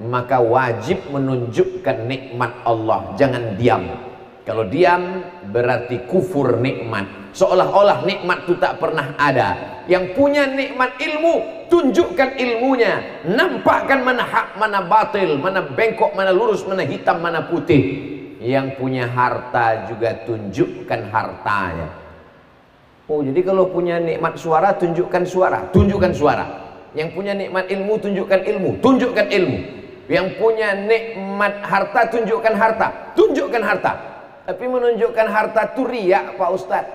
maka wajib menunjukkan nikmat Allah, jangan diam. Kalau diam berarti kufur nikmat, seolah-olah nikmat itu tak pernah ada. Yang punya nikmat ilmu, tunjukkan ilmunya, nampakkan mana hak, mana batil, mana bengkok, mana lurus, mana hitam, mana putih. Yang punya harta juga tunjukkan hartanya. Oh, jadi kalau punya nikmat suara, tunjukkan suara, tunjukkan suara. Yang punya nikmat ilmu, tunjukkan ilmu, tunjukkan ilmu. Yang punya nikmat harta, tunjukkan harta, tunjukkan harta. Tapi menunjukkan harta itu riak, Pak Ustadz.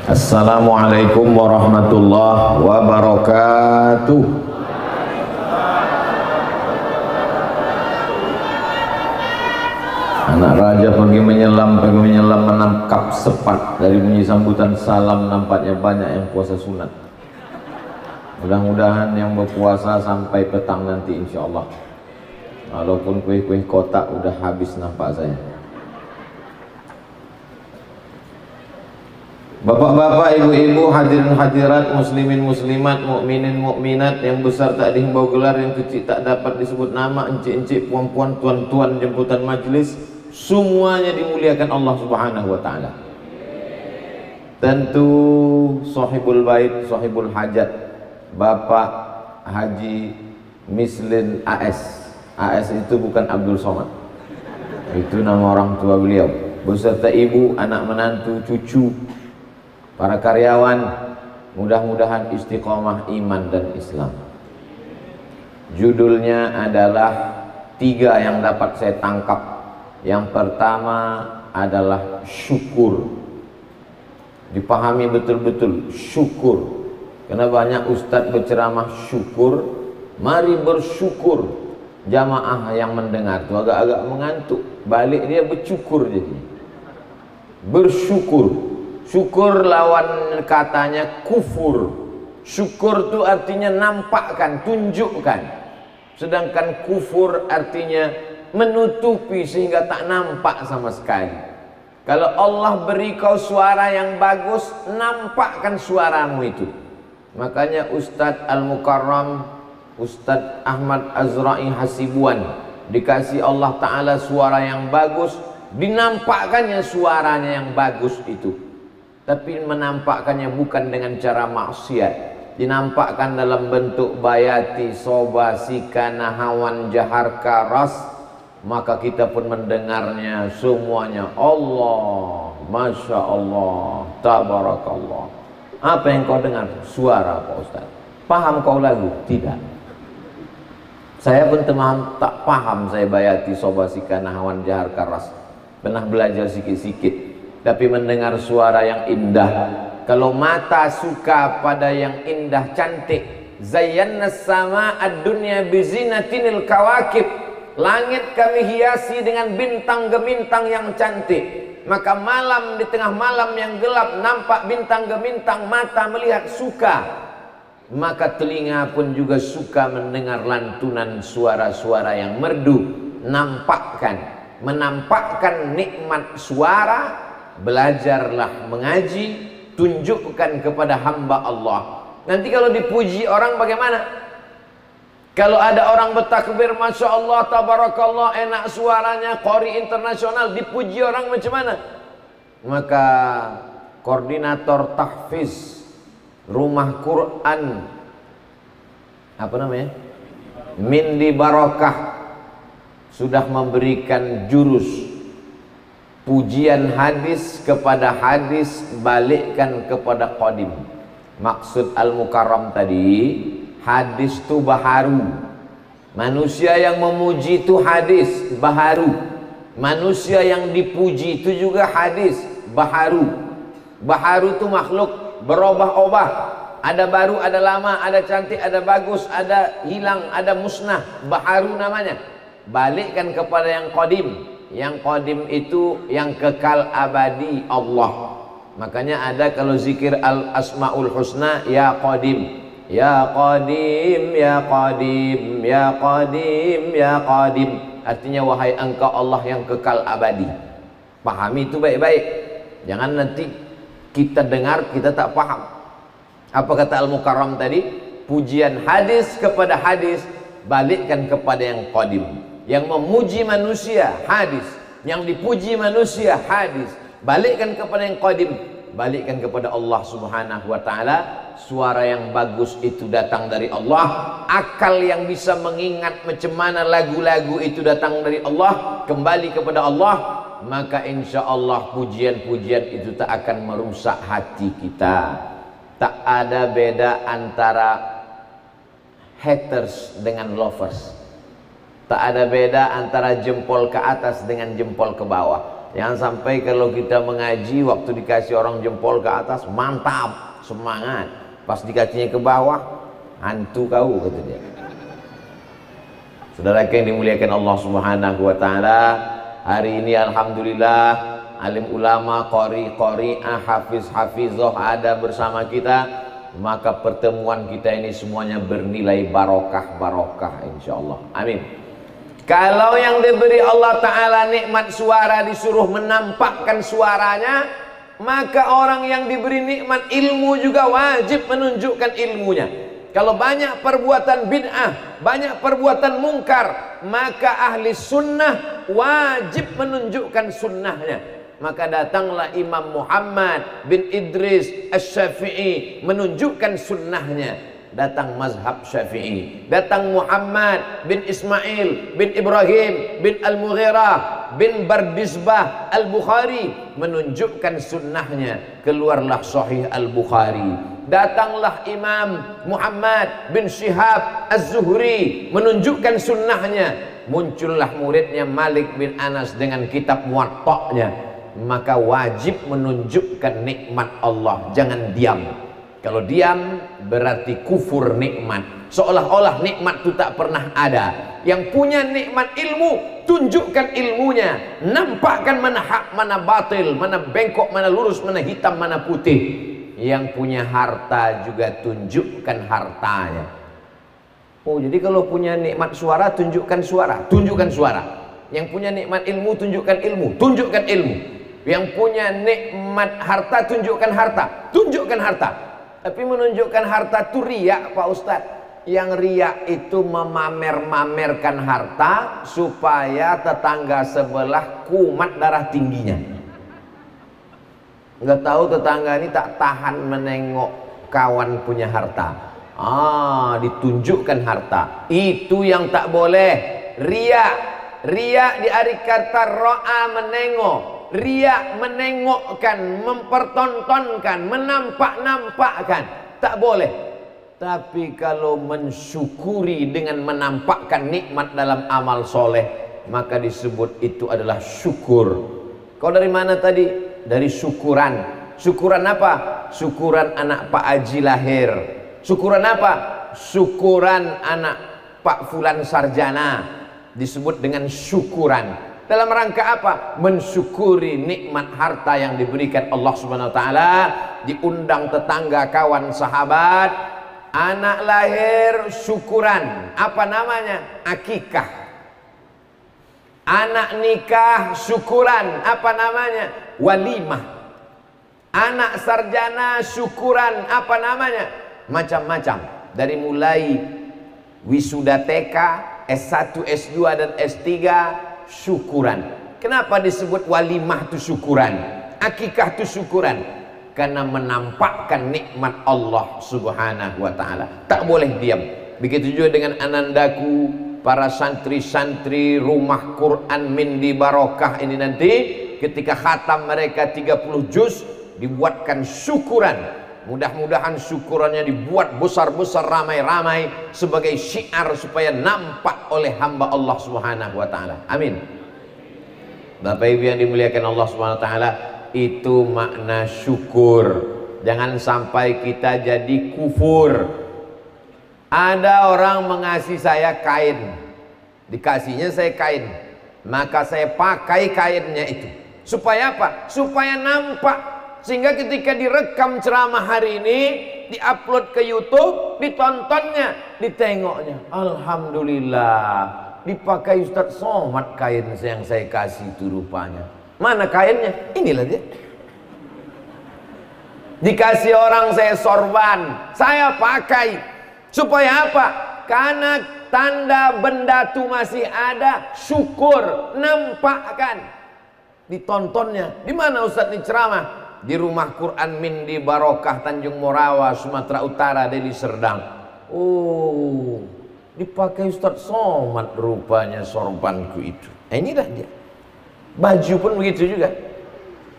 Assalamualaikum warahmatullahi wabarakatuh. Anak raja pergi menyelam menangkap sepat. Dari bunyi sambutan salam nampaknya banyak yang puasa sunat. Mudah-mudahan yang berpuasa sampai petang nanti insya Allah. Walaupun kue-kue kotak udah habis nampak saya. Bapak-bapak, ibu-ibu, hadirin hadirat, muslimin muslimat, mukminin mukminat, yang besar tak dihimbau gelar, yang kecil tak dapat disebut nama, encik-encik, puan-puan, tuan-tuan, jemputan majelis, semuanya dimuliakan Allah Subhanahu wa taala. Tentu sahibul bait, sahibul hajat, Bapak Haji Mislin AS. AS itu bukan Abdul Somad. Itu nama orang tua beliau. Beserta ibu, anak menantu, cucu, para karyawan, mudah-mudahan istiqomah iman dan Islam. Judulnya adalah 3 yang dapat saya tangkap. Yang pertama adalah syukur. Dipahami betul-betul syukur. Karena banyak ustadz berceramah syukur. Mari bersyukur. Jamaah yang mendengar itu agak-agak mengantuk. Balik dia bersyukur jadi. Bersyukur. Syukur lawan katanya kufur. Syukur itu artinya nampakkan, tunjukkan. Sedangkan kufur artinya menutupi sehingga tak nampak sama sekali. Kalau Allah beri kau suara yang bagus, nampakkan suaramu itu. Makanya Ustadz Al-Mukarram, Ustadz Ahmad Azra'i Hasibuan, dikasih Allah Ta'ala suara yang bagus, dinampakkannya suaranya yang bagus itu. Tapi menampakkannya bukan dengan cara maksiat, dinampakkan dalam bentuk bayati, soba, sikana, hawan, jaharka, ras. Maka kita pun mendengarnya semuanya Allah, Masya Allah, Tabarakallah. Apa yang kau dengar? Suara Pak Ustaz. Paham kau lagu? Tidak. Saya pun tak paham saya bayati, soba, sikana, hawan, jaharka, ras. Pernah belajar sikit-sikit. Tapi mendengar suara yang indah. Kalau mata suka pada yang indah, cantik, zayyana sama ad-dunya bizinatinil kawakib. Langit kami hiasi dengan bintang gemintang yang cantik. Maka malam, di tengah malam yang gelap, nampak bintang gemintang, mata melihat suka. Maka telinga pun juga suka mendengar lantunan suara-suara yang merdu. Menampakkan nikmat suara. Belajarlah mengaji, tunjukkan kepada hamba Allah. Nanti kalau dipuji orang bagaimana? Kalau ada orang bertakbir, Masya Allah, Tabarakallah, enak suaranya, qori internasional, dipuji orang macam mana? Maka koordinator tahfiz rumah Quran, apa namanya? Mindi Barokah, sudah memberikan jurus pujian hadis kepada hadis, balikkan kepada qadim. Maksud Al-Mukarram tadi, hadis itu baharu. Manusia yang memuji itu hadis baharu. Manusia yang dipuji itu juga hadis baharu. Baharu itu makhluk berubah-ubah. Ada baru, ada lama, ada cantik, ada bagus, ada hilang, ada musnah. Baharu namanya. Balikkan kepada yang qadim. Yang qadim itu yang kekal abadi, Allah. Makanya ada kalau zikir al-asmaul husna, ya qadim. Ya Qadim, Ya Qadim, Ya Qadim, Ya Qadim. Artinya wahai engkau Allah yang kekal abadi. Pahami itu baik-baik. Jangan nanti kita dengar kita tak paham. Apa kata Al-Mukarram tadi? Pujian hadis kepada hadis, balikkan kepada yang qadim. Yang memuji manusia hadis, yang dipuji manusia hadis, balikkan kepada yang qadim, balikkan kepada Allah Subhanahu wa taala. Suara yang bagus itu datang dari Allah, akal yang bisa mengingat macam mana lagu-lagu itu datang dari Allah, kembali kepada Allah, maka insya Allah pujian-pujian itu tak akan merusak hati kita. Tak ada beda antara haters dengan lovers. Tak ada beda antara jempol ke atas dengan jempol ke bawah. Jangan sampai kalau kita mengaji, waktu dikasih orang jempol ke atas, mantap, semangat. Pas dikasihnya ke bawah, hantu kau, kata dia. Saudara yang dimuliakan Allah Subhanahu wa taala, hari ini alhamdulillah alim ulama, qari'ah, hafiz-hafizah ada bersama kita. Maka pertemuan kita ini semuanya bernilai barokah insyaallah. Amin. Kalau yang diberi Allah Ta'ala nikmat suara disuruh menampakkan suaranya, maka orang yang diberi nikmat ilmu juga wajib menunjukkan ilmunya. Kalau banyak perbuatan bid'ah, banyak perbuatan mungkar, maka ahli sunnah wajib menunjukkan sunnahnya. Maka datanglah Imam Muhammad bin Idris Asy-Syafi'i menunjukkan sunnahnya. Datang mazhab Syafi'i, datang Muhammad bin Ismail bin Ibrahim bin Al-Mughirah bin Bardizbah Al-Bukhari menunjukkan sunnahnya. Keluarlah Sahih Al-Bukhari. Datanglah Imam Muhammad bin Syihab Az-Zuhri menunjukkan sunnahnya. Muncullah muridnya Malik bin Anas dengan kitab Muwatta'nya. Maka wajib menunjukkan nikmat Allah, jangan diam. Kalau diam berarti kufur nikmat, seolah-olah nikmat itu tak pernah ada. Yang punya nikmat ilmu, tunjukkan ilmunya, nampakkan mana hak, mana batil, mana bengkok, mana lurus, mana hitam, mana putih. Yang punya harta juga tunjukkan hartanya. Oh, jadi kalau punya nikmat suara, tunjukkan suara, tunjukkan suara. Yang punya nikmat ilmu, tunjukkan ilmu, tunjukkan ilmu. Yang punya nikmat harta, tunjukkan harta, tunjukkan harta. Tapi menunjukkan harta itu riak, Pak Ustadz. Yang riak itu memamer-mamerkan harta supaya tetangga sebelah kumat darah tingginya. Nggak tahu tetangga ini tak tahan menengok kawan punya harta. Ditunjukkan harta. Itu yang tak boleh. Riak. Riak di hari kata ro'a menengok. Riak menengokkan, mempertontonkan, menampak-nampakkan, tak boleh. Tapi kalau mensyukuri dengan menampakkan nikmat dalam amal soleh, maka disebut itu adalah syukur. Kau dari mana tadi? Dari syukuran. Syukuran apa? Syukuran anak Pak Haji lahir. Syukuran apa? Syukuran anak Pak Fulan sarjana. Disebut dengan syukuran. Dalam rangka apa? Mensyukuri nikmat harta yang diberikan Allah Subhanahu wa taala. Diundang tetangga, kawan, sahabat. Anak lahir, syukuran. Apa namanya? Akikah. Anak nikah, syukuran. Apa namanya? Walimah. Anak sarjana, syukuran. Apa namanya? Macam-macam. Dari mulai wisuda TK, S1, S2 dan S3, syukuran. Kenapa disebut walimah itu syukuran, akikah itu syukuran? Karena menampakkan nikmat Allah Subhanahu wa taala. Tak boleh diam. Begitu juga dengan anandaku, para santri-santri rumah Quran Mindi Barokah ini nanti ketika khatam mereka 30 juz dibuatkan syukuran. Mudah-mudahan syukurannya dibuat besar-besar, ramai-ramai sebagai syiar supaya nampak oleh hamba Allah Subhanahu wa taala. Amin. Bapak Ibu yang dimuliakan Allah Subhanahu wa taala, itu makna syukur. Jangan sampai kita jadi kufur. Ada orang mengasih saya kain, dikasihnya saya kain, maka saya pakai kainnya itu. Supaya apa? Supaya nampak. Sehingga ketika direkam ceramah hari ini, diupload ke YouTube, ditontonnya, ditengoknya. Alhamdulillah, dipakai Ustadz Somad kain yang saya kasih itu rupanya. Mana kainnya? Inilah dia. Dikasih orang saya sorban, saya pakai. Supaya apa? Karena tanda benda itu masih ada, syukur, nampakkan. Ditontonnya. Di mana Ustadz ini ceramah? Di Rumah Quran Mindi Barokah Tanjung Morawa, Sumatera Utara, Deli Serdang. Oh, dipakai Ustadz Somad rupanya sorbanku itu. Inilah dia. Baju pun begitu juga.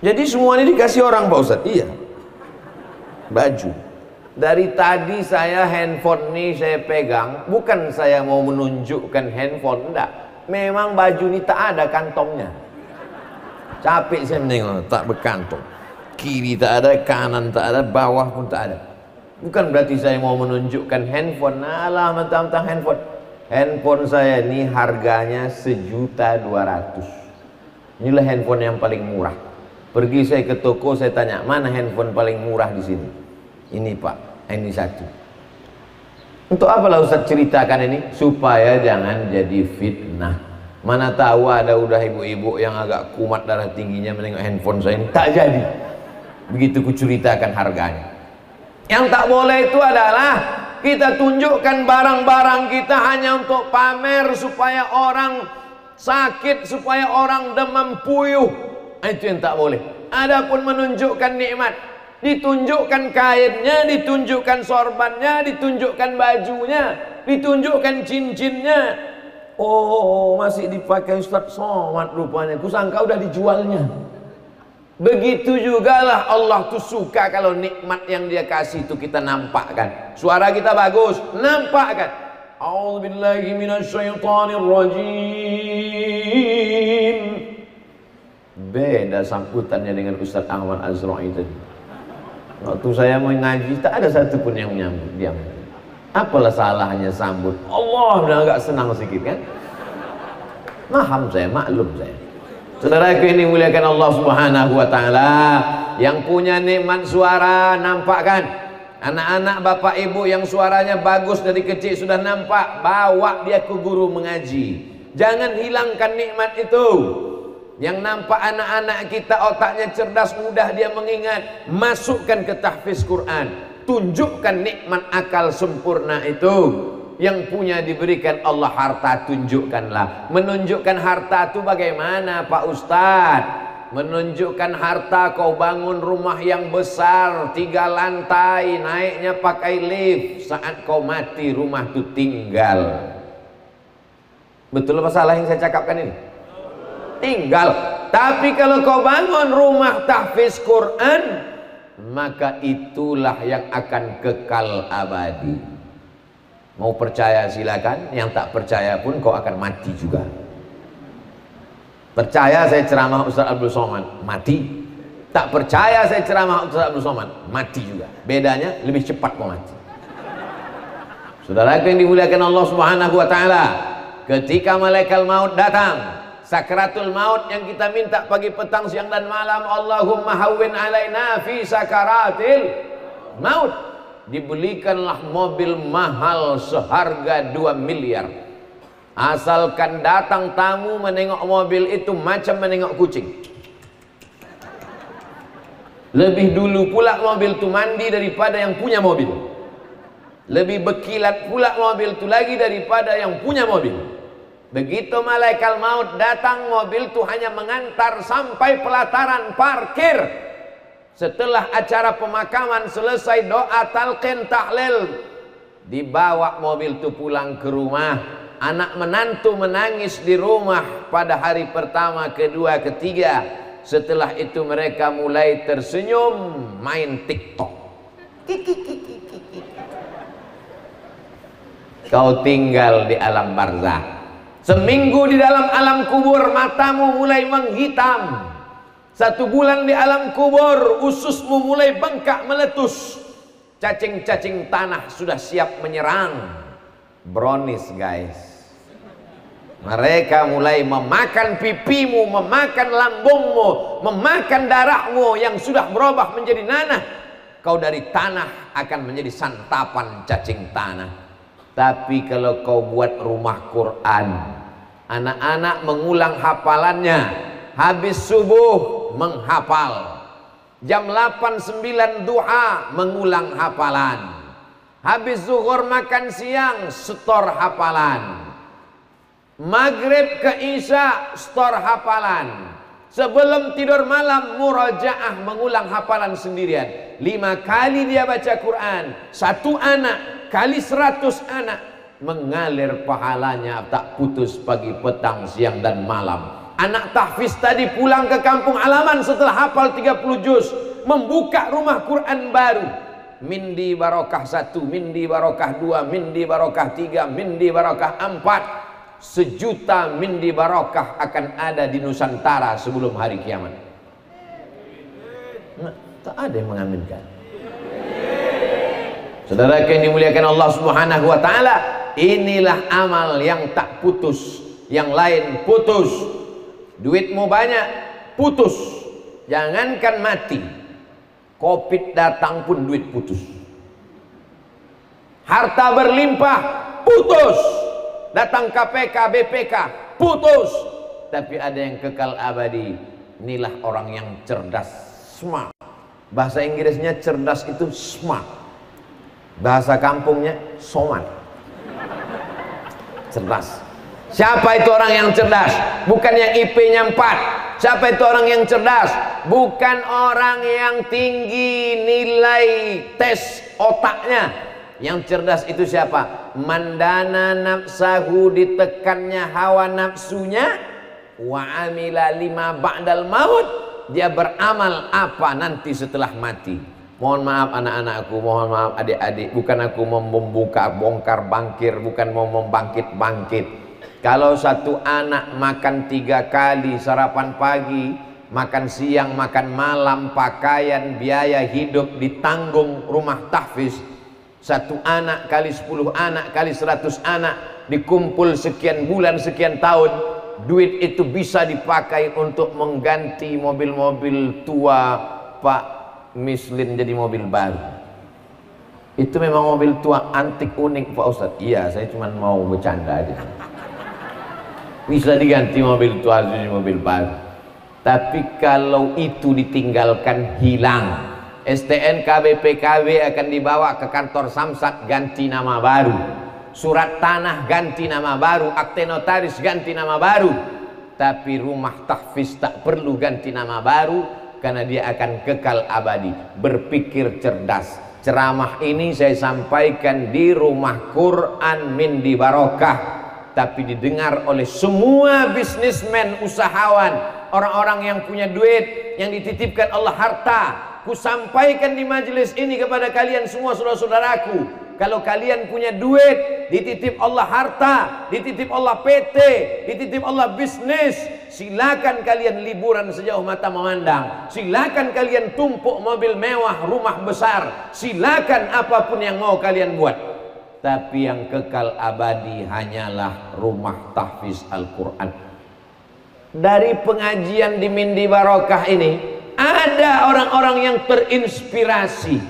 Jadi semua ini dikasih orang Pak Ustadz. Iya. Baju. Dari tadi saya handphone ini saya pegang, bukan saya mau menunjukkan handphone, enggak. Memang baju ini tak ada kantongnya. Capek saya menengok, tak berkantong. Kiri tak ada, kanan tak ada, bawah pun tak ada. Bukan berarti saya mau menunjukkan handphone. Alah, mentang-mentang handphone. Handphone saya ini harganya 1.200.000. Inilah handphone yang paling murah. Pergi saya ke toko, saya tanya, mana handphone paling murah di sini? Ini Pak, ini satu. Untuk apalah Ustaz ceritakan ini? Supaya jangan jadi fitnah. Mana tahu ada udah ibu-ibu yang agak kumat darah tingginya menengok handphone saya ini. Tak jadi. Begitu kuceritakan harganya. Yang tak boleh itu adalah kita tunjukkan barang-barang kita hanya untuk pamer, supaya orang sakit, supaya orang demam puyuh. Itu yang tak boleh. Adapun menunjukkan nikmat, ditunjukkan kainnya, ditunjukkan sorbannya, ditunjukkan bajunya, ditunjukkan cincinnya. Oh, masih dipakai Ustadz Somad rupanya. Kusangka udah dijualnya. Begitu jugalah Allah tuh suka kalau nikmat yang dia kasih itu kita nampakkan. Suara kita bagus, nampakkan. A'udzubillahi minasyaitonirrajim. Beda sambutannya dengan Ustadz Ahmad Azra'i tadi. Waktu saya mau ngaji tak ada satupun yang menyambut dia. Apalah salahnya sambut? Allah udah agak senang sedikit kan? Maham saya, maklum saya. Saudaraku ini muliakan Allah Subhanahu wa taala. Yang punya nikmat suara nampakkan. Anak-anak bapak ibu yang suaranya bagus dari kecil sudah nampak, bawa dia ke guru mengaji. Jangan hilangkan nikmat itu. Yang nampak anak-anak kita otaknya cerdas, mudah dia mengingat, masukkan ke tahfiz Quran. Tunjukkan nikmat akal sempurna itu. Yang punya diberikan Allah harta, tunjukkanlah. Menunjukkan harta itu bagaimana Pak Ustadz? Menunjukkan harta, kau bangun rumah yang besar 3 lantai, naiknya pakai lift. Saat kau mati rumah itu tinggal. Betul apa salah yang saya cakapkan ini? Tinggal. Tapi kalau kau bangun rumah tahfiz Quran, maka itulah yang akan kekal abadi. Mau percaya silakan, yang tak percaya pun kau akan mati juga. Percaya saya ceramah Ustaz Abdul Somad, mati. Tak percaya saya ceramah Ustaz Abdul Somad, mati juga. Bedanya lebih cepat kau mati. Saudara yang dimuliakan Allah Subhanahu wa taala, ketika malaikat maut datang, sakratul maut yang kita minta pagi, petang, siang dan malam, Allahumma hawwin alaina fi sakaratil maut. Dibelikanlah mobil mahal seharga 2 miliar. Asalkan datang tamu menengok mobil itu macam menengok kucing. Lebih dulu pula mobil itu mandi daripada yang punya mobil. Lebih berkilat pula mobil itu lagi daripada yang punya mobil. Begitu malaikat maut datang, mobil itu hanya mengantar sampai pelataran parkir. Setelah acara pemakaman selesai, doa talqin tahlil, dibawa mobil itu pulang ke rumah. Anak menantu menangis di rumah pada hari pertama, kedua, ketiga. Setelah itu mereka mulai tersenyum, main TikTok. Kau tinggal di alam barzah. Seminggu di dalam alam kubur, matamu mulai menghitam. 1 bulan di alam kubur, ususmu mulai bengkak meletus. Cacing-cacing tanah sudah siap menyerang. Brownies guys. Mereka mulai memakan pipimu, memakan lambungmu, memakan darahmu yang sudah berubah menjadi nanah. kau dari tanah akan menjadi santapan cacing tanah. Tapi kalau kau buat rumah Quran, anak-anak mengulang hafalannya, habis subuh menghafal, jam 8-9 duha mengulang hafalan, habis zuhur makan siang setor hafalan, maghrib ke isya setor hafalan, sebelum tidur malam murajaah mengulang hafalan sendirian. 5 kali dia baca Quran, 1 anak kali 100 anak, mengalir pahalanya tak putus pagi, petang, siang dan malam. Anak tahfiz tadi pulang ke kampung halaman setelah hafal 30 juz, membuka rumah Quran baru. Mindi barokah 1, mindi barokah 2, mindi barokah 3, mindi barokah 4. 1 juta mindi barokah akan ada di Nusantara sebelum hari kiamat. Nah, tak ada yang mengaminkan. Saudara yang dimuliakan Allah Subhanahu wa taala, inilah amal yang tak putus. Yang lain putus. Duitmu banyak, putus. Jangankan mati, Covid datang pun duit putus. Harta berlimpah, putus. Datang KPK, BPK, putus. Tapi ada yang kekal abadi. Inilah orang yang cerdas, smart. Bahasa Inggrisnya cerdas itu smart. Bahasa kampungnya soman. Cerdas. Siapa itu orang yang cerdas? Bukan yang IP-nya 4. Siapa itu orang yang cerdas? Bukan orang yang tinggi nilai tes otaknya. Yang cerdas itu siapa? Mandana nafsahu, ditekannya hawa nafsunya, wa amila lima ba'dal maut, dia beramal apa nanti setelah mati. Mohon maaf anak-anakku, mohon maaf adik-adik, bukan aku mau membuka bongkar bangkir, bukan mau membangkit-bangkit. Kalau satu anak makan 3 kali, sarapan pagi, makan siang, makan malam, pakaian, biaya hidup ditanggung rumah tahfiz. 1 anak kali 10 anak kali 100 anak, dikumpul sekian bulan, sekian tahun, duit itu bisa dipakai untuk mengganti mobil-mobil tua Pak Mislin jadi mobil baru. Itu memang mobil tua antik unik Pak Ustadz. Iya, saya cuma mau bercanda aja. Bisa diganti mobil tua jadi mobil baru. Tapi kalau itu ditinggalkan, hilang. STNK BPKB akan dibawa ke kantor Samsat, ganti nama baru. Surat tanah ganti nama baru, akte notaris ganti nama baru. Tapi rumah tahfiz tak perlu ganti nama baru, karena dia akan kekal abadi. Berpikir cerdas. Ceramah ini saya sampaikan di rumah Quran Mindi Barokah, tapi didengar oleh semua bisnismen, usahawan, orang-orang yang punya duit, yang dititipkan Allah harta. Ku sampaikan di majelis ini kepada kalian semua saudara-saudaraku, kalau kalian punya duit, dititip Allah harta, dititip Allah PT, dititip Allah bisnis, silakan kalian liburan sejauh mata memandang, silakan kalian tumpuk mobil mewah, rumah besar, silakan apapun yang mau kalian buat. Tapi yang kekal abadi hanyalah rumah tahfiz Al-Quran. Dari pengajian di Mindi Barokah ini, ada orang-orang yang terinspirasi.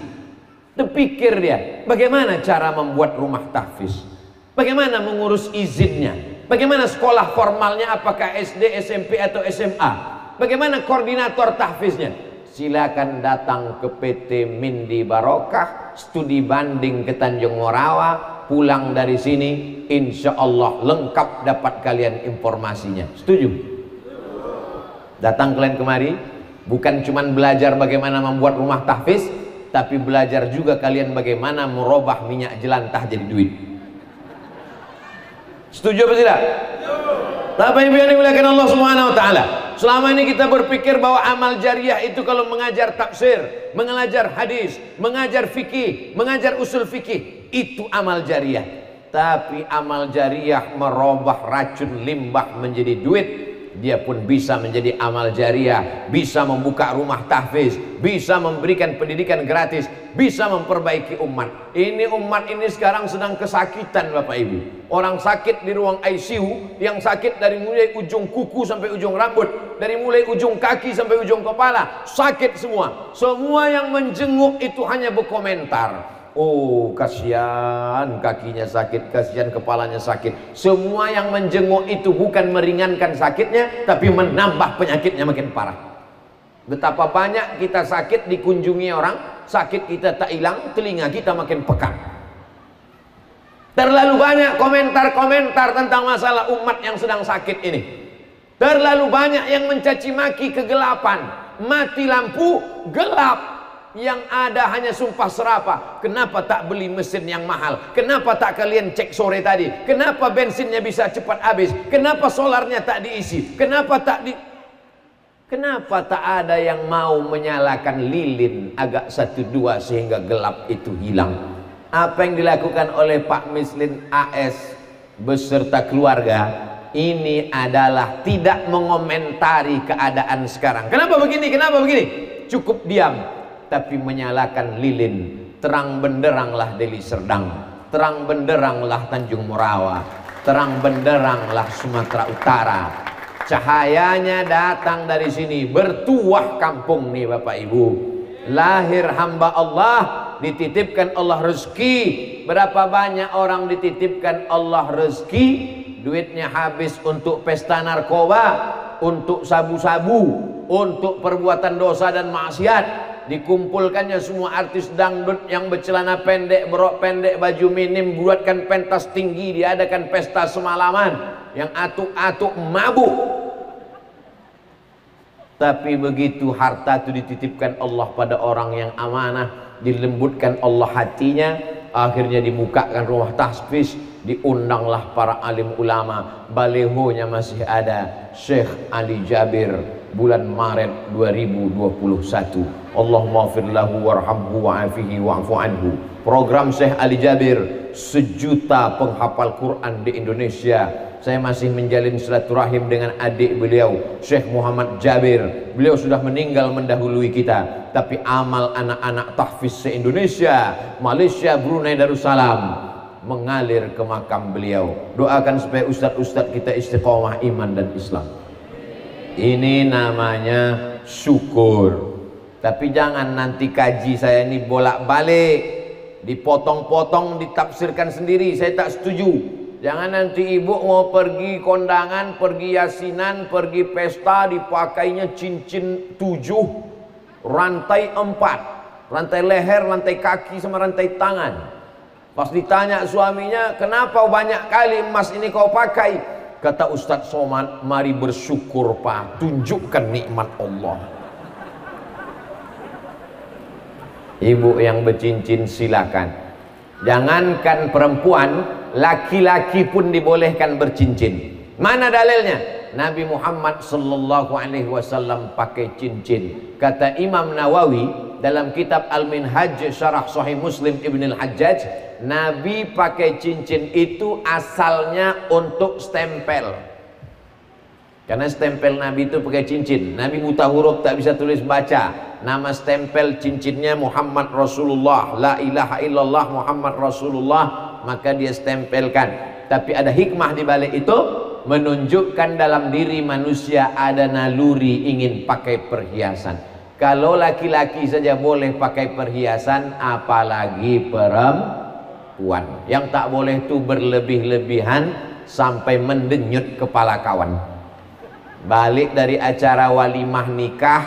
Terpikir dia, bagaimana cara membuat rumah tahfiz, bagaimana mengurus izinnya, bagaimana sekolah formalnya, apakah SD, SMP atau SMA, bagaimana koordinator tahfiznya. Silakan datang ke PT Mindi Barokah, studi banding ke Tanjung Morawa, pulang dari sini insya Allah lengkap dapat kalian informasinya. Setuju? Datang kalian kemari, bukan cuma belajar bagaimana membuat rumah tahfiz, tapi belajar juga kalian bagaimana merubah minyak jelantah jadi duit. Setuju apa tidak? Tapi yang dimuliakan Allah Subhanahu wa taala, selama ini kita berpikir bahwa amal jariah itu kalau mengajar tafsir, mengajar hadis, mengajar fikih, mengajar usul fikih, itu amal jariah. Tapi amal jariah merubah racun limbah menjadi duit, dia pun bisa menjadi amal jariah, bisa membuka rumah tahfiz, bisa memberikan pendidikan gratis, bisa memperbaiki umat. Ini umat ini sekarang sedang kesakitan Bapak Ibu. Orang sakit di ruang ICU, yang sakit dari mulai ujung kuku sampai ujung rambut, dari mulai ujung kaki sampai ujung kepala, sakit semua. Semua yang menjenguk itu hanya berkomentar, oh kasihan kakinya sakit, kasihan kepalanya sakit. Semua yang menjenguk itu bukan meringankan sakitnya, tapi menambah penyakitnya makin parah. Betapa banyak kita sakit dikunjungi orang, sakit kita tak hilang, telinga kita makin pekat. Terlalu banyak komentar-komentar tentang masalah umat yang sedang sakit ini. Terlalu banyak yang mencaci maki kegelapan. Mati lampu, gelap. Yang ada hanya sumpah serapah. Kenapa tak beli mesin yang mahal? Kenapa tak kalian cek sore tadi? Kenapa bensinnya bisa cepat habis? Kenapa solarnya tak diisi? Kenapa tak ada yang mau menyalakan lilin agak 1-2 sehingga gelap itu hilang? Apa yang dilakukan oleh Pak Mislin AS beserta keluarga ini adalah tidak mengomentari keadaan sekarang. Kenapa begini? Kenapa begini? Cukup diam. Tapi menyalakan lilin. Terang benderanglah Deli Serdang, terang benderanglah Tanjung Morawa, terang benderanglah Sumatera Utara. Cahayanya datang dari sini, bertuah kampung nih Bapak Ibu. Lahir hamba Allah, dititipkan Allah rezeki. Berapa banyak orang dititipkan Allah rezeki, duitnya habis untuk pesta narkoba, untuk sabu-sabu, untuk perbuatan dosa dan maksiat. Dikumpulkannya semua artis dangdut yang bercelana pendek, berok pendek, baju minim, buatkan pentas tinggi, diadakan pesta semalaman, yang atuk-atuk mabuk. Tapi begitu harta itu dititipkan Allah pada orang yang amanah, dilembutkan Allah hatinya, akhirnya dibukakan rumah tahfiz, diundanglah para alim ulama. Balehonya masih ada, Syekh Ali Jabir, bulan Maret 2021. Allahumma fir lahu warhamhu wa'afihi wa'fu anhu. Program Syekh Ali Jabir, 1 juta penghafal Quran di Indonesia. Saya masih menjalin silaturahim dengan adik beliau, Syekh Muhammad Jabir. Beliau sudah meninggal mendahului kita, tapi amal anak-anak tahfiz se-Indonesia, Malaysia, Brunei, Darussalam mengalir ke makam beliau. Doakan supaya ustadz-ustadz kita istiqomah iman dan Islam. Ini namanya syukur. Tapi jangan nanti kaji saya ini bolak-balik, dipotong-potong, ditafsirkan sendiri. Saya tak setuju. Jangan nanti ibu mau pergi kondangan, pergi yasinan, pergi pesta, dipakainya cincin 7, rantai 4, rantai leher, rantai kaki, sama rantai tangan. Pas ditanya suaminya, kenapa banyak kali emas ini kau pakai? Kata Ustadz Somad, mari bersyukur Pak, tunjukkan nikmat Allah. Ibu yang bercincin silakan. Jangankan perempuan, laki-laki pun dibolehkan bercincin. Mana dalilnya? Nabi Muhammad sallallahu alaihi wasallam pakai cincin. Kata Imam Nawawi dalam kitab Al-Minhaj Syarah Sahih Muslim Ibn Al-Hajjaj, Nabi pakai cincin itu asalnya untuk stempel. Karena stempel Nabi itu pakai cincin. Nabi buta huruf, tak bisa tulis baca. Nama stempel cincinnya Muhammad Rasulullah, la ilaha illallah Muhammad Rasulullah, maka dia stempelkan. Tapi ada hikmah di balik itu, menunjukkan dalam diri manusia ada naluri ingin pakai perhiasan. Kalau laki-laki saja boleh pakai perhiasan, apalagi perempuan. Yang tak boleh itu berlebih-lebihan sampai mendenyut kepala kawan. Balik dari acara walimah nikah,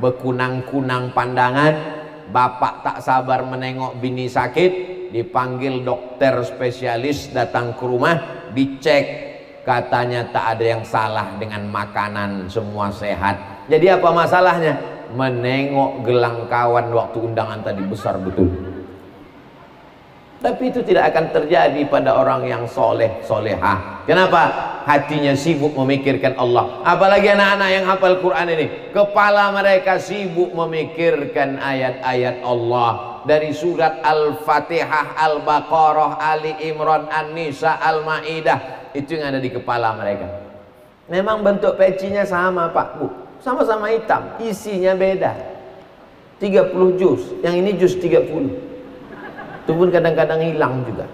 berkunang-kunang pandangan, bapak tak sabar menengok bini sakit, dipanggil dokter spesialis datang ke rumah, dicek, katanya tak ada yang salah dengan makanan, semua sehat. Jadi apa masalahnya? Menengok gelang kawan waktu undangan tadi besar betul. Tapi itu tidak akan terjadi pada orang yang soleh, solehah. Kenapa? Hatinya sibuk memikirkan Allah. Apalagi anak-anak yang hafal Quran ini, kepala mereka sibuk memikirkan ayat-ayat Allah. Dari surat Al-Fatihah, Al-Baqarah, Ali Imran, An-Nisa, Al-Ma'idah, itu yang ada di kepala mereka. Memang bentuk pecinya sama Pak Bu, sama-sama hitam, isinya beda. 30 juz, yang ini juz 30. Itu pun kadang-kadang hilang juga.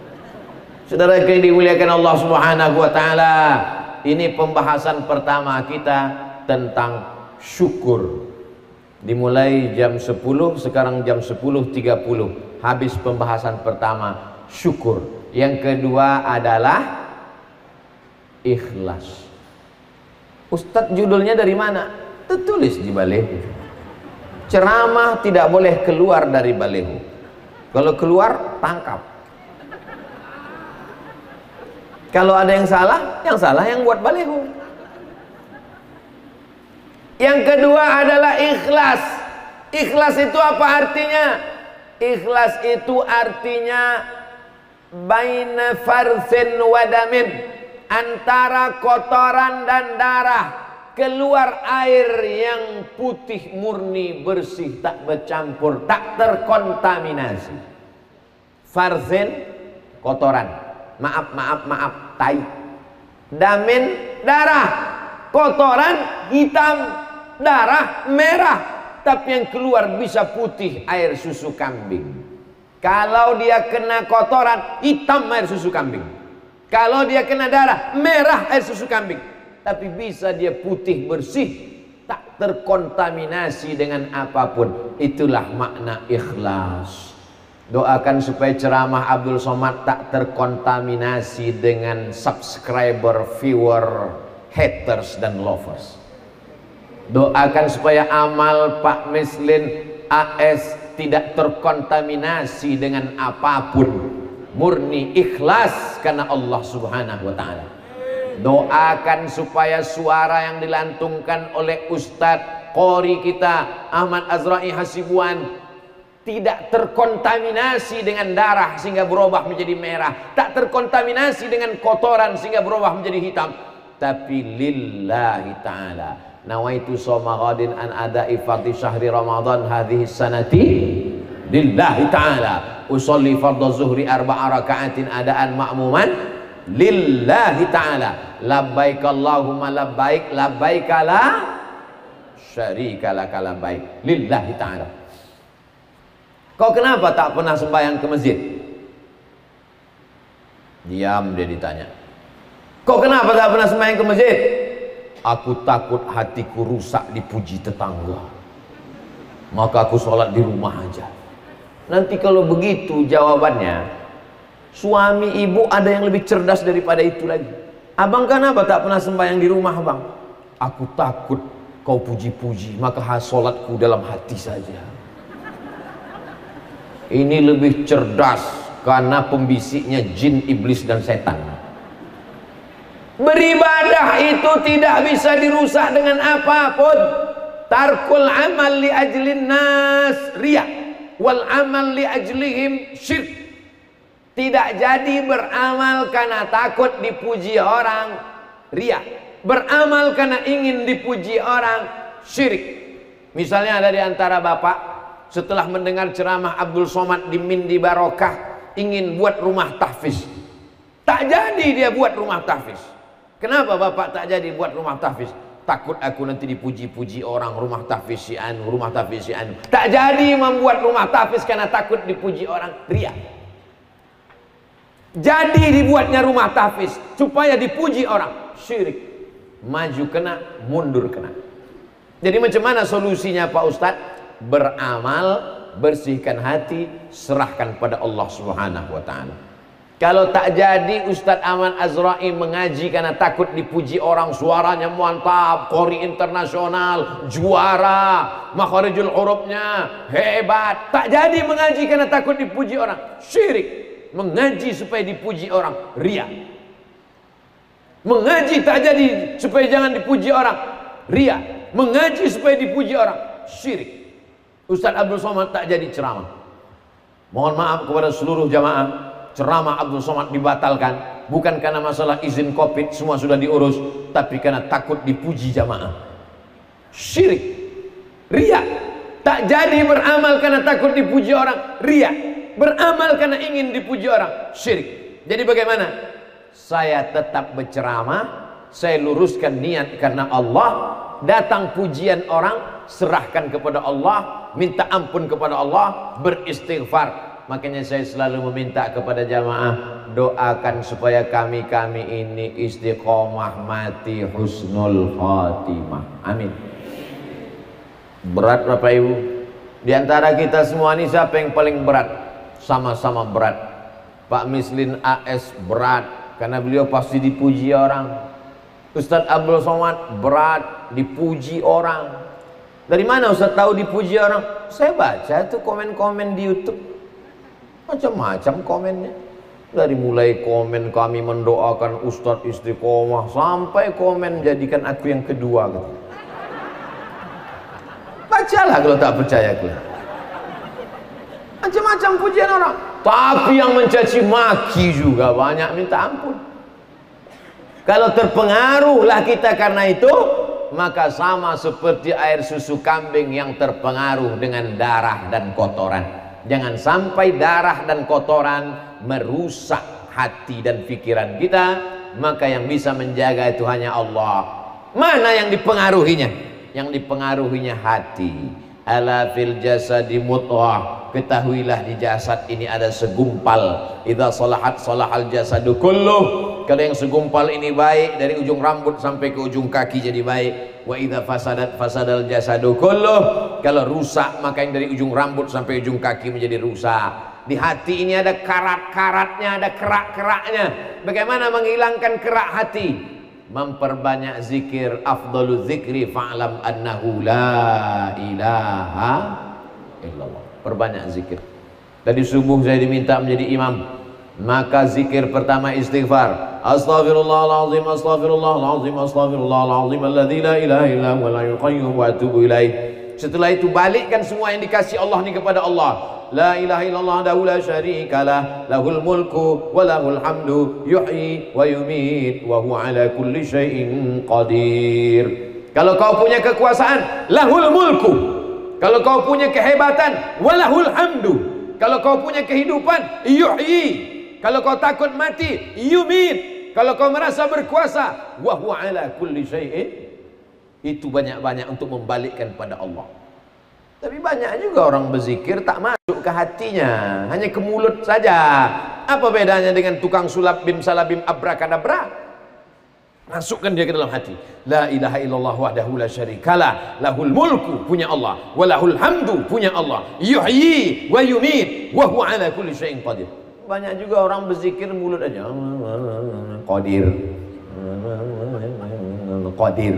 Saudara yang dimuliakan Allah Subhanahu wa taala, ini pembahasan pertama kita tentang syukur. Dimulai jam 10, sekarang jam 10.30. Habis pembahasan pertama, syukur. Yang kedua adalah ikhlas. Ustadz, judulnya dari mana? Tertulis di baleho. Ceramah tidak boleh keluar dari baleho. Kalau keluar, tangkap. Kalau ada yang salah yang buat baleho. Yang kedua adalah ikhlas. Ikhlas itu apa artinya? Ikhlas itu artinya baina farsin wadamin, antara kotoran dan darah keluar air yang putih murni, bersih, tak bercampur, tak terkontaminasi. Farsin, kotoran, maaf, tai. Damin, darah, kotoran, hitam, darah, merah, tapi yang keluar bisa putih, air susu kambing. Kalau dia kena kotoran, hitam air susu kambing. Kalau dia kena darah, merah air susu kambing. Tapi bisa dia putih, bersih, tak terkontaminasi dengan apapun. Itulah makna ikhlas. Doakan supaya ceramah Abdul Somad tak terkontaminasi dengan subscriber, viewer, haters dan lovers. Doakan supaya amal Pak Mislin AS tidak terkontaminasi dengan apapun, murni ikhlas karena Allah Subhanahu wa taala. Doakan supaya suara yang dilantungkan oleh Ustadz Qori kita Ahmad Azra'i Hasibuan tidak terkontaminasi dengan darah sehingga berubah menjadi merah, tak terkontaminasi dengan kotoran sehingga berubah menjadi hitam, tapi lillahi ta'ala. Nawaitu shoma ghadin an ada'i fardhi syahri Ramadan hadhihi sanati lillahi ta'ala. Usolli fardhu zuhri arba'a raka'atin adaan ma'muman lillahi ta'ala. Labbaik Allahumma labbaik, labbaik la syarika laka labbaik, lillahi ta'ala. Kau kenapa tak pernah sembahyang ke masjid? Diam, dia ditanya. Kau kenapa tak pernah sembahyang ke masjid? Aku takut hatiku rusak dipuji tetangga, maka aku sholat di rumah aja. Nanti kalau begitu jawabannya, suami ibu ada yang lebih cerdas daripada itu lagi. Abang kenapa tak pernah sembahyang di rumah bang? Aku takut kau puji-puji, maka sholatku dalam hati saja. Ini lebih cerdas karena pembisiknya jin, iblis dan setan. Beribadah itu tidak bisa dirusak dengan apapun. Tarkul amal li ajlin nas riya, wal amal li ajlihim syirk. Tidak jadi beramal karena takut dipuji orang, riya. Beramal karena ingin dipuji orang, syirik. Misalnya ada di antara bapak setelah mendengar ceramah Abdul Somad di Mindi Barokah ingin buat rumah tahfiz. Tak jadi dia buat rumah tahfiz. Kenapa bapak tak jadi buat rumah tahfiz? Takut aku nanti dipuji-puji orang, rumah tahfiz si anu, rumah tahfiz si anu. Tak jadi membuat rumah tahfiz karena takut dipuji orang, riya. Jadi dibuatnya rumah tahfiz supaya dipuji orang, syirik. Maju kena, mundur kena. Jadi macam mana solusinya Pak Ustadz? Beramal, bersihkan hati, serahkan pada Allah Subhanahu wa ta'ala. Kalau tak jadi Ustadz Ahmad Azra'i mengaji karena takut dipuji orang, suaranya mantap, qori internasional, juara, makharijul hurufnya hebat. Tak jadi mengaji karena takut dipuji orang, syirik. Mengaji supaya dipuji orang, riya. Mengaji tak jadi supaya jangan dipuji orang, riya. Mengaji supaya dipuji orang, syirik. Ustadz Abdul Somad tak jadi ceramah. Mohon maaf kepada seluruh jamaah, ceramah Abdul Somad dibatalkan bukan karena masalah izin Covid, semua sudah diurus, tapi karena takut dipuji jamaah. Syirik, riya. Tak jadi beramal karena takut dipuji orang, riya. Beramal karena ingin dipuji orang, syirik. Jadi bagaimana? Saya tetap berceramah, saya luruskan niat karena Allah. Datang pujian orang, serahkan kepada Allah, minta ampun kepada Allah, beristighfar. Makanya saya selalu meminta kepada jamaah, doakan supaya kami ini istiqomah mati husnul khatimah. Amin. Berat Bapak Ibu. Di antara kita semua ini siapa yang paling berat? Sama-sama berat. Pak Mislin AS berat karena beliau pasti dipuji orang. Ustadz Abdul Somad berat, dipuji orang. Dari mana Ustadz tahu dipuji orang? Saya baca tuh komen-komen di YouTube, macam-macam komennya. Dari mulai komen kami mendoakan Ustadz istiqomah, sampai komen jadikan aku yang kedua gitu. Bacalah kalau tak percaya kalian. Macam-macam pujian orang. Tapi yang mencaci maki juga banyak, minta ampun. Kalau terpengaruhlah kita karena itu, maka sama seperti air susu kambing yang terpengaruh dengan darah dan kotoran. Jangan sampai darah dan kotoran merusak hati dan pikiran kita. Maka yang bisa menjaga itu hanya Allah. Mana yang dipengaruhinya? Yang dipengaruhinya hati. Ala fil jasadi mudghah, ketahuilah di jasad ini ada segumpal. Idza salahat salahal jasadu kulluh. Kalau yang segumpal ini baik, dari ujung rambut sampai ke ujung kaki jadi baik. Wa idza fasadat fasadal jasadu kulluh. Kalau rusak maka yang dari ujung rambut sampai ujung kaki menjadi rusak. Di hati ini ada karat-karatnya, ada kerak-keraknya. Bagaimana menghilangkan kerak hati? Memperbanyak zikir. Afdalu zikri fa'lam annahu la ilaha illallah. Perbanyak zikir. Tadi subuh saya diminta menjadi imam, maka zikir pertama istighfar. Astaghfirullahaladzim, astaghfirullahaladzim, astaghfirullahaladzim alladzi la ilaha illa huwal hayyul qayyum wa atubu ilaih. Setelah itu balikkan semua yang dikasih Allah ini kepada Allah. La ilaha illallah dahu la syarikalah, lahul mulku wa lahul hamdu, yuhyi wa yumit wa huwa ala kulli syai'in qadir. Kalau kau punya kekuasaan, lahul mulku. Kalau kau punya kehebatan, walahul hamdu. Kalau kau punya kehidupan, yuhyi. Kalau kau takut mati, yumit. Kalau kau merasa berkuasa, wa huwa ala kulli syai'in. Itu banyak-banyak untuk membalikkan pada Allah. Tapi banyak juga orang berzikir tak masuk ke hatinya, hanya ke mulut saja. Apa bedanya dengan tukang sulap bim salabim abrakadabra? Masukkan dia ke dalam hati. La ilaha illallah wahdahu la syarikalah, lahul mulku, punya Allah, walahul hamdu, punya Allah, yuhyi wa yumit wa huwa ala kulli syai'in qadir. Banyak juga orang berzikir mulut aja. Qadir. Qadir.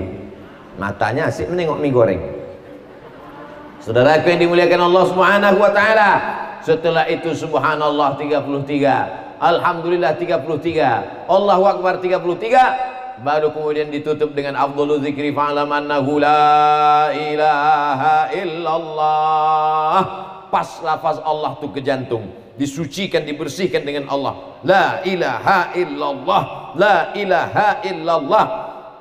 Matanya asyik menengok mie goreng. Saudaraku yang dimuliakan Allah Subhanahu wa taala. Setelah itu subhanallah 33, alhamdulillah 33, Allahu akbar 33, baru kemudian ditutup dengan afdhalul dzikri fa'lam annahu la ilaha illallah. Pas lafaz Allah tuh ke jantung, disucikan, dibersihkan dengan Allah. La ilaha illallah, la ilaha illallah.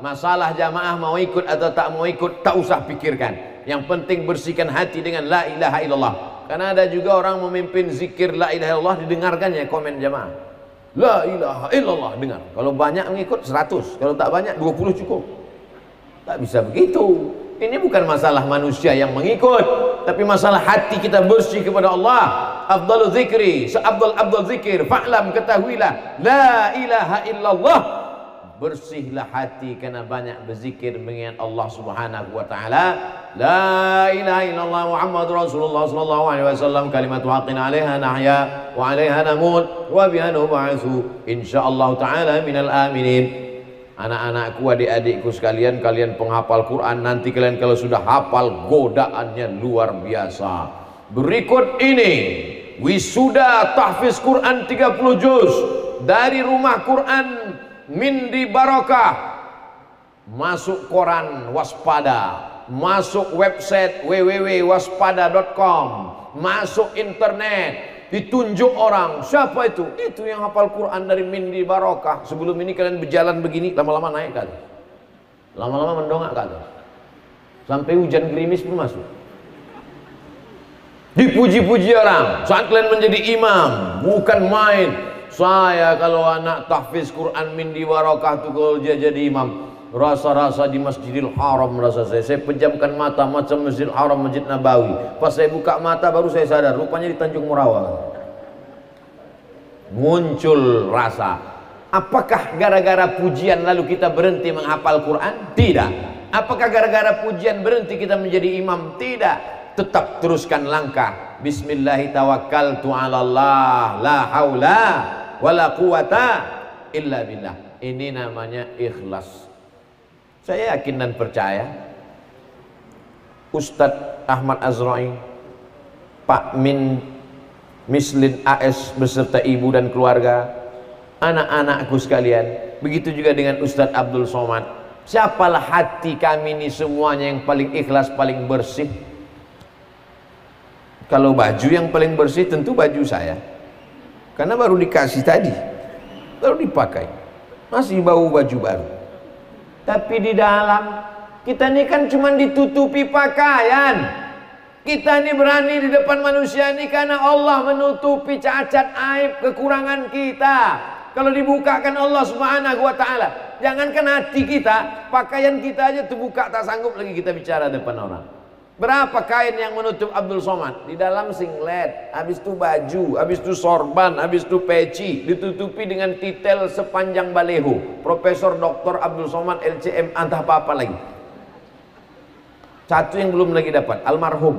Masalah jamaah mau ikut atau tak mau ikut tak usah pikirkan. Yang penting bersihkan hati dengan la ilaha illallah. Karena ada juga orang memimpin zikir la ilaha illallah, didengarkannya komen jamaah. La ilaha illallah, dengar. Kalau banyak mengikut 100, kalau tak banyak 20 cukup. Tak bisa begitu. Ini bukan masalah manusia yang mengikut, tapi masalah hati kita bersih kepada Allah. Afdalul zikri, seafdal zikir, fa'lam, ketahuilah la ilaha illallah. Bersihlah hati karena banyak berzikir mengingat Allah Subhanahu wa taala. La ilaha illallah Muhammadur Rasulullah sallallahu alaihi wasallam, kalimatu haqqin 'alaiha nahya wa 'alaiha namut wa biha nub'atsu insyaallah taala minal aminin. Anak-anakku, adik-adikku sekalian, kalian penghafal Quran, nanti kalian kalau sudah hafal godaannya luar biasa. Berikut ini wisuda tahfiz Quran 30 juz dari Rumah Quran Mindi Barokah, masuk koran waspada, masuk website www.waspada.com, masuk internet, ditunjuk orang. Siapa itu? Itu yang hafal Quran dari Mindi Barokah. Sebelum ini kalian berjalan begini, lama-lama naik kan, lama-lama mendongak kan, sampai hujan gerimis pun masuk. Dipuji-puji orang saat kalian menjadi imam, bukan main. Saya kalau anak tahfiz Quran mindi warakah tuh kalau dia jadi imam, rasa-rasa di Masjidil Haram rasa saya pejamkan mata macam Masjidil Haram, Masjid Nabawi. Pas saya buka mata baru saya sadar rupanya di Tanjung Morawa. Muncul rasa. Apakah gara-gara pujian lalu kita berhenti menghafal Quran? Tidak. Apakah gara-gara pujian berhenti kita menjadi imam? Tidak. Tetap teruskan langkah. Bismillahirrahmanirrahim. La haula wala quwata illa billah. Ini namanya ikhlas. Saya yakin dan percaya Ustadz Ahmad Azra'i, Pak Min Mislin AS beserta ibu dan keluarga, anak-anakku sekalian, begitu juga dengan Ustadz Abdul Somad. Siapalah hati kami ini semuanya yang paling ikhlas, paling bersih. Kalau baju yang paling bersih tentu baju saya, karena baru dikasih tadi, baru dipakai, masih bau baju baru. Tapi di dalam kita ini kan cuma ditutupi pakaian. Kita ini berani di depan manusia ini karena Allah menutupi cacat, aib, kekurangan kita. Kalau dibukakan Allah Subhanahu wa ta'ala, jangankan hati kita, pakaian kita aja terbuka, tak sanggup lagi kita bicara depan orang. Berapa kain yang menutup Abdul Somad? Di dalam singlet, habis itu baju, habis itu sorban, habis itu peci, ditutupi dengan titel sepanjang baleho. Profesor Dr. Abdul Somad LCM, entah apa-apa lagi. Satu yang belum lagi dapat, almarhum.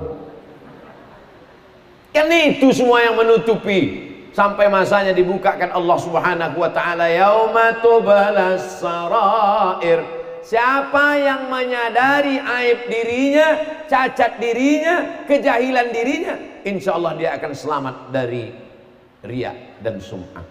Kan itu semua yang menutupi. Sampai masanya dibukakan Allah Subhanahu wa ta'ala, yauma tubalas sarair. Siapa yang menyadari aib dirinya, cacat dirinya, kejahilan dirinya, insya Allah dia akan selamat dari riya dan sum'ah.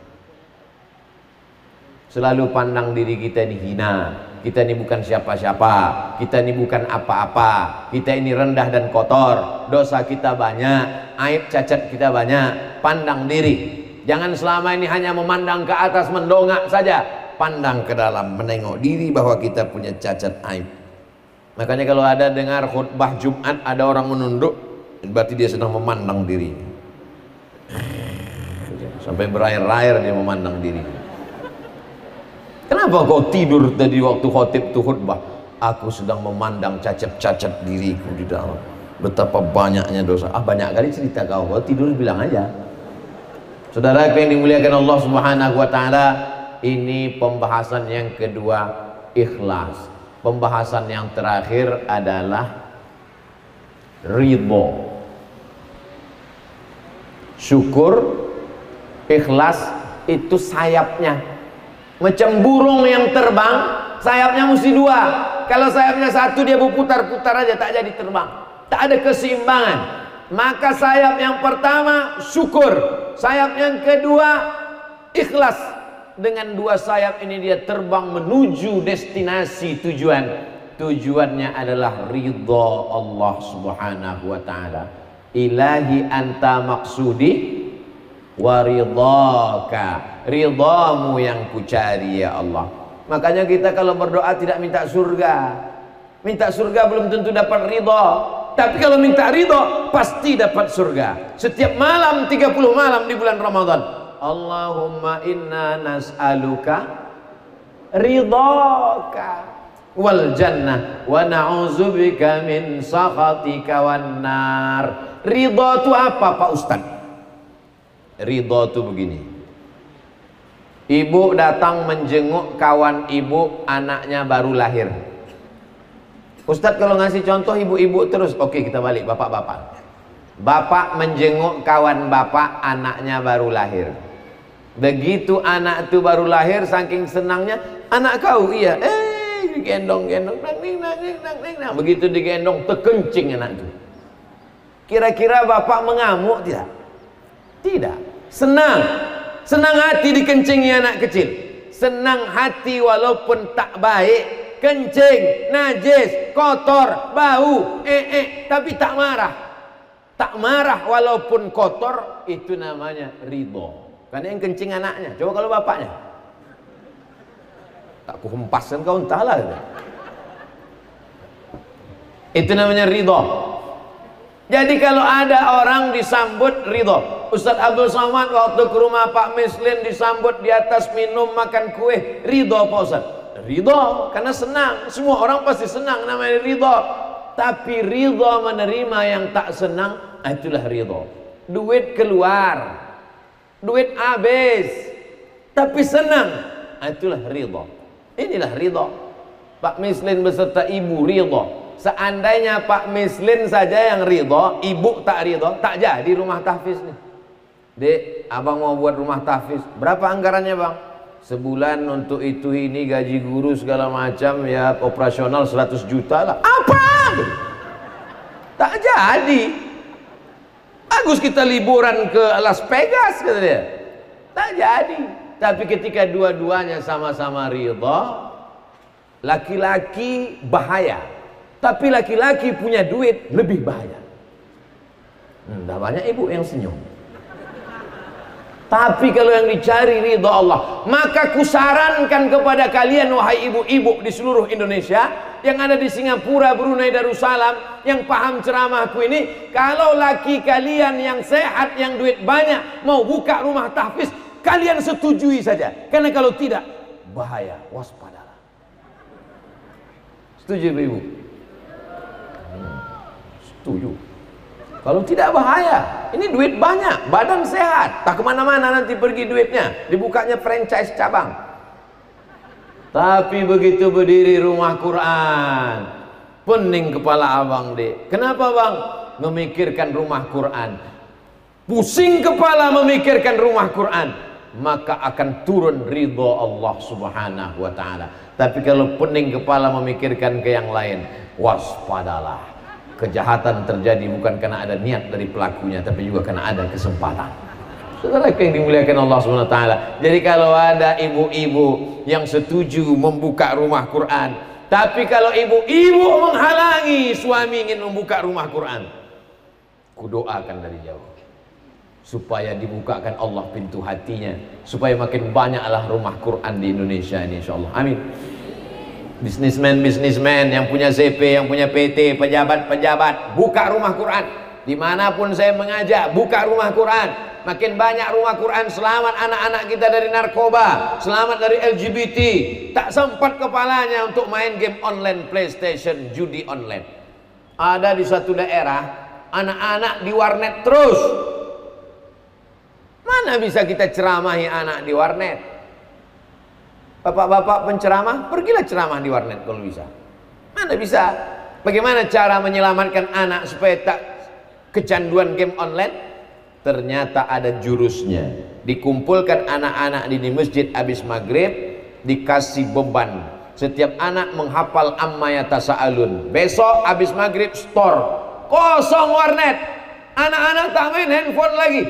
Selalu pandang diri kita ini hina, kita ini bukan siapa-siapa, kita ini bukan apa-apa, kita ini rendah dan kotor, dosa kita banyak, aib cacat kita banyak. Pandang diri, jangan selama ini hanya memandang ke atas, mendongak saja. Pandang ke dalam, menengok diri bahwa kita punya cacat aib. Makanya kalau ada dengar khutbah Jumat ada orang menunduk, berarti dia sedang memandang diri. Sampai berair-air dia memandang diri. Kenapa kau tidur tadi waktu khotib tu khutbah? Aku sedang memandang cacat-cacat diriku di dalam. Betapa banyaknya dosa. Banyak kali cerita kau tidur bilang aja. Saudara yang dimuliakan Allah Subhanahu wa ta'ala, ini pembahasan yang kedua, ikhlas. Pembahasan yang terakhir adalah ridho. Syukur, ikhlas itu sayapnya. Macam burung yang terbang, sayapnya mesti dua. Kalau sayapnya satu dia berputar-putar aja, tak jadi terbang, tak ada keseimbangan. Maka sayap yang pertama syukur, sayap yang kedua ikhlas. Dengan dua sayap ini dia terbang menuju destinasi tujuan. Tujuannya adalah ridha Allah Subhanahu wa ta'ala. Ilahi anta maksudi wa ridhaka, ridhamu yang kucari ya Allah. Makanya kita kalau berdoa tidak minta surga. Minta surga belum tentu dapat ridha, tapi kalau minta ridha pasti dapat surga. Setiap malam 30 malam di bulan Ramadan, Allahumma inna nas'aluka ridhaka wal jannah wa na'udzubika min sakhatika wan nar. Ridha itu apa Pak Ustaz? Ridha itu begini. Ibu datang menjenguk kawan ibu, anaknya baru lahir. Ustadz kalau ngasih contoh ibu-ibu terus, oke kita balik bapak-bapak. Bapak menjenguk kawan bapak, anaknya baru lahir. Begitu anak itu baru lahir, saking senangnya, anak kau iya, digendong-gendong, nang. Begitu digendong, terkencing anak itu. Kira-kira bapak mengamuk tidak? Tidak, senang. Senang hati dikencingi anak kecil. Senang hati walaupun tak baik, kencing, najis, kotor, bau, tapi tak marah. Tak marah walaupun kotor, itu namanya ridho. Karena yang kencing anaknya. Coba kalau bapaknya, tak kuhempaskan kau entahlah. Itu namanya ridho. Jadi kalau ada orang disambut ridho, Ustaz Abdul Somad waktu ke rumah Pak Mislin disambut di atas minum makan kue, ridho Pak Ustaz? Ridho, karena senang. Semua orang pasti senang, namanya ridho. Tapi ridho menerima yang tak senang, itulah ridho. Duit keluar, duit habis, tapi senang, itulah ridho. Inilah ridho. Pak Mislin beserta ibu ridho. Seandainya Pak Mislin saja yang ridho, ibu tak ridho, tak jadi rumah tahfiz nih. Dek, abang mau buat rumah tahfiz. Berapa anggarannya bang? Sebulan untuk itu ini gaji guru segala macam ya, operasional 100 juta lah. Apa? Tak jadi. Bagus kita liburan ke Las Vegas kata dia. Tak jadi. Tapi ketika dua-duanya sama-sama ridha, laki-laki bahaya. Tapi laki-laki punya duit lebih bahaya. Dah banyak ibu yang senyum. Tapi kalau yang dicari ridha Allah, maka kusarankan kepada kalian wahai ibu-ibu di seluruh Indonesia yang ada di Singapura, Brunei, Darussalam, yang paham ceramahku ini, kalau laki kalian yang sehat, yang duit banyak mau buka rumah tahfiz, kalian setujui saja. Karena kalau tidak, bahaya, waspadalah. Setuju ibu? Setuju. Kalau tidak bahaya. Ini duit banyak, badan sehat, tak kemana-mana nanti pergi duitnya, dibukanya franchise cabang. Tapi begitu berdiri rumah Quran, pening kepala abang dek. Kenapa bang? Memikirkan rumah Quran, pusing kepala memikirkan rumah Quran, maka akan turun ridho Allah subhanahu wa ta'ala. Tapi kalau pening kepala memikirkan ke yang lain, waspadalah. Kejahatan terjadi bukan karena ada niat dari pelakunya, tapi juga karena ada kesempatan. Saudara yang dimuliakan Allah Subhanahu wa taala. Jadi kalau ada ibu-ibu yang setuju membuka rumah Quran, tapi kalau ibu-ibu menghalangi suami ingin membuka rumah Quran, kudoakan dari jauh supaya dibukakan Allah pintu hatinya, supaya makin banyaklah rumah Quran di Indonesia ini insyaallah. Amin. Bisnismen yang punya CP, yang punya PT, pejabat-pejabat, buka rumah Quran. Dimanapun saya mengajak, buka rumah Quran. Makin banyak rumah Quran, selamat anak-anak kita dari narkoba, selamat dari LGBT. Tak sempat kepalanya untuk main game online, PlayStation, judi online. Ada di suatu daerah, anak-anak di warnet terus. Mana bisa kita ceramahi anak di warnet? Bapak-bapak penceramah, pergilah ceramah di warnet kalau bisa. Mana bisa? Bagaimana cara menyelamatkan anak supaya tak kecanduan game online? Ternyata ada jurusnya. Dikumpulkan anak-anak di masjid habis maghrib, dikasih beban. Setiap anak menghafal amma yatasaalun. Besok habis maghrib store, kosong warnet. Anak-anak tak main handphone lagi,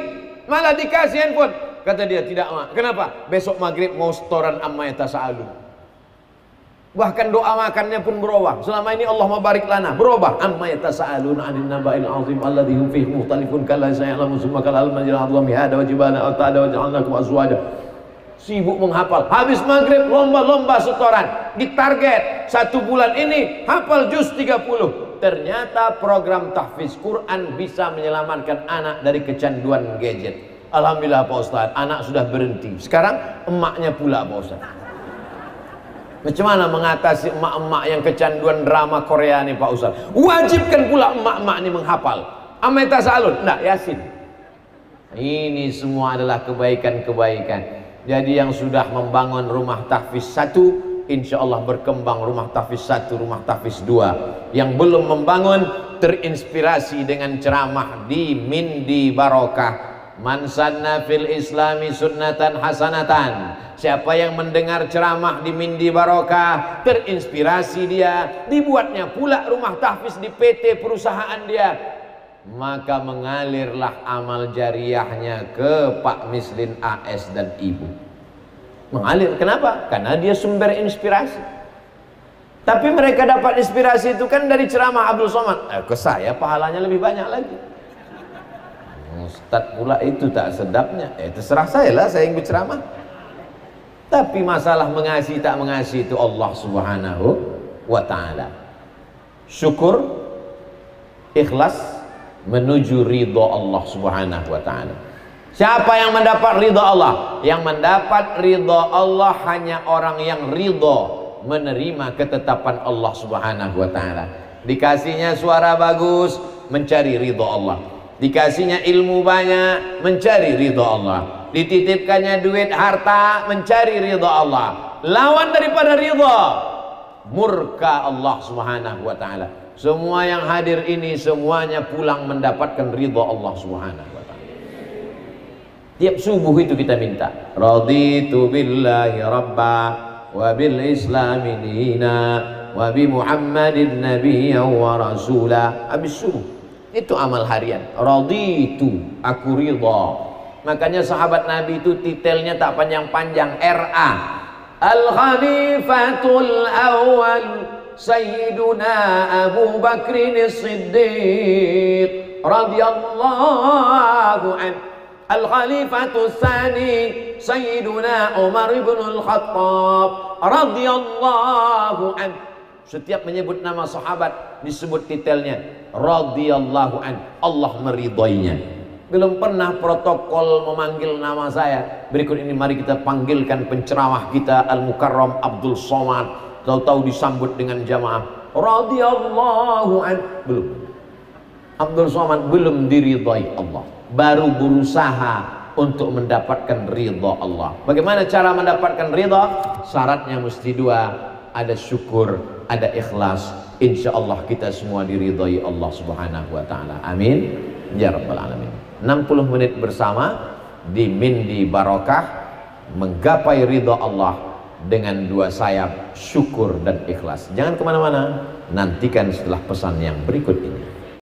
malah dikasih handphone. Kata dia, tidak mak. Kenapa? Besok maghrib mau setoran amma yatasaalun. Bahkan doa makannya pun berubah. Selama ini Allah mabarik lana, berubah. Amma yatasaalun 'anil naba'il 'azim alladzi hum fihi mukhtalifun kalla sayalamu summa kal alman jala adwa mihada wa jibala atada wa ja'alnakum azwaja. Sibuk menghafal. Habis maghrib lomba-lomba setoran. Ditarget 1 bulan ini hafal juz 30. Ternyata program tahfiz Quran bisa menyelamatkan anak dari kecanduan gadget. Alhamdulillah Pak Ustaz, anak sudah berhenti. Sekarang emaknya pula Pak Ustaz. Macam mana mengatasi emak-emak yang kecanduan drama Korea nih Pak Ustaz? Wajibkan pula emak-emak ini menghafal amma yatasaalun, enggak, Yasin. Ini semua adalah kebaikan-kebaikan. Jadi yang sudah membangun rumah tahfiz 1, insya Allah berkembang rumah tahfiz 1, rumah tahfiz 2. Yang belum membangun terinspirasi dengan ceramah di Mindi Barokah. Man sanna fil islami sunnatan hasanatan. Siapa yang mendengar ceramah di Mindi Barokah, terinspirasi dia, dibuatnya pula rumah tahfiz di PT perusahaan dia, maka mengalirlah amal jariahnya ke Pak Mislin AS dan Ibu. Mengalir, kenapa? Karena dia sumber inspirasi. Tapi mereka dapat inspirasi itu kan dari ceramah Abdul Somad. Ke saya pahalanya lebih banyak lagi. Ustadz pula itu tak sedapnya. Terserah saya lah, saya yang berceramah. Tapi masalah mengasihi tak mengasihi itu Allah subhanahu wa ta'ala. Syukur, ikhlas, menuju ridho Allah subhanahu wa ta'ala. Siapa yang mendapat ridha Allah? Yang mendapat ridha Allah hanya orang yang ridha menerima ketetapan Allah Subhanahu wa taala. Dikasihnya suara bagus, mencari ridha Allah. Dikasihnya ilmu banyak, mencari ridha Allah. Dititipkannya duit harta, mencari ridha Allah. Lawan daripada ridha, murka Allah Subhanahu wa taala. Semua yang hadir ini semuanya pulang mendapatkan ridha Allah Subhanahu wa taala. Tiap subuh itu kita minta, raditu billahi rabba wa bil islami dina wa bi muhammadin nabiyyan wa rasula. Habis subuh itu amal harian, raditu, aku ridha. Makanya sahabat Nabi itu titelnya tak panjang-panjang, RA, Al-Khalifatul Awal Sayyiduna Abu Bakrin As-Siddiq radhiyallahu anhu. Al-Khalifatul Tsani Sayyiduna Umar ibn Al-Khattab radhiyallahu anhu. Setiap menyebut nama sahabat disebut titelnya radhiyallahu anhu, Allah meridhoinya. Belum pernah protokol memanggil nama saya. Berikut ini mari kita panggilkan penceramah kita Al-Mukarram Abdul Somad. Tahu-tahu disambut dengan jamaah radhiyallahu anhu. Belum. Abdul Somad belum diridhai Allah, baru berusaha untuk mendapatkan ridha Allah. Bagaimana cara mendapatkan ridha? Syaratnya mesti dua, ada syukur, ada ikhlas. Insya Allah kita semua diridhai Allah Subhanahu wa taala. Amin ya rabbal alamin. 60 menit bersama di Mindi Barokah menggapai ridha Allah dengan dua sayap syukur dan ikhlas. Jangan kemana-mana, nantikan setelah pesan yang berikut ini.